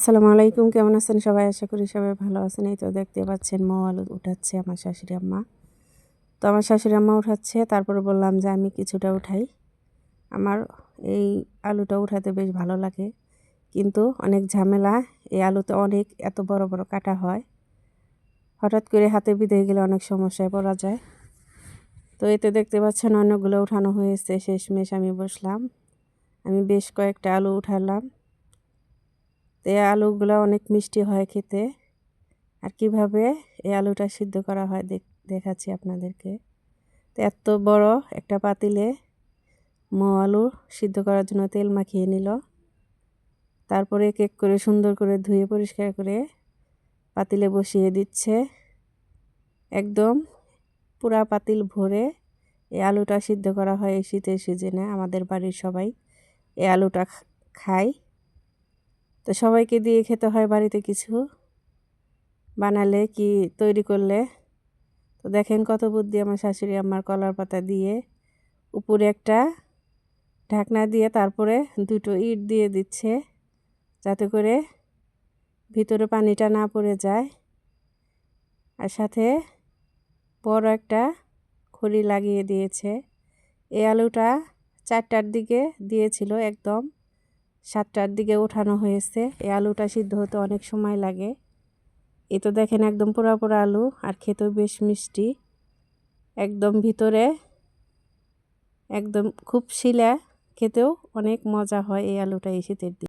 আসসালামু আলাইকুম, কেমন আছেন সবাই? আশা করি সবাই ভালো আছেন। এই তো দেখতে পাচ্ছেন আলু উঠাচ্ছে আমার শাশুড়ি আম্মা। তো আমার শাশুড়ি আম্মা উঠাচ্ছে, তারপরে বললাম যে আমি কিছুটা উঠাই। আমার এই আলুটা উঠাতে বেশ ভালো লাগে, কিন্তু অনেক ঝামেলা। এই আলুতে অনেক এত বড় বড় কাটা হয়, হঠাৎ করে হাতে বিঁধে গেলে অনেক সমস্যায় পড়া যায়। তো এতে দেখতে পাচ্ছেন অনেকগুলো উঠানো হয়েছে। শেষমেশ আমি বসলাম, আমি বেশ কয়েকটা আলু উঠালাম। তো এই আলুগুলো অনেক মিষ্টি হয় খেতে। আর কিভাবে এই আলুটা সিদ্ধ করা হয় দেখাচ্ছি আপনাদেরকে। তো এত বড় একটা পাতিলে আলু সিদ্ধ করার জন্য তেল মাখিয়ে নিল। তারপরে এক এক করে সুন্দর করে ধুয়ে পরিষ্কার করে পাতিলে বসিয়ে দিচ্ছে। একদম পুরা পাতিল ভরে এই আলুটা সিদ্ধ করা হয়। এই শীতের সিজনে আমাদের বাড়ির সবাই এই আলুটা খায়। তো সবাইকে দিয়ে খেতে হয় বাড়িতে কিছু বানালে কি তৈরি করলে। তো দেখেন কত বুদ্ধি আমার শাশুড়ি আমার, কলার পাতা দিয়ে উপরে একটা ঢাকনা দিয়ে তারপরে দুটো ইট দিয়ে দিচ্ছে, যাতে করে ভিতরে পানিটা না পড়ে যায়। আর সাথে বড় একটা খড়ি লাগিয়ে দিয়েছে। এই আলুটা 4টার দিকে দিয়েছিল, একদম 7টার দিকে উঠানো হয়েছে। এই আলুটা সিদ্ধ হতে অনেক সময় লাগে। এই তো দেখেন একদম পোড়া পোড়া আলু, আর খেতেও বেশ মিষ্টি। একদম ভিতরে একদম খুব শিলা, খেতেও অনেক মজা হয় এই আলুটা এই শীতের দিনে।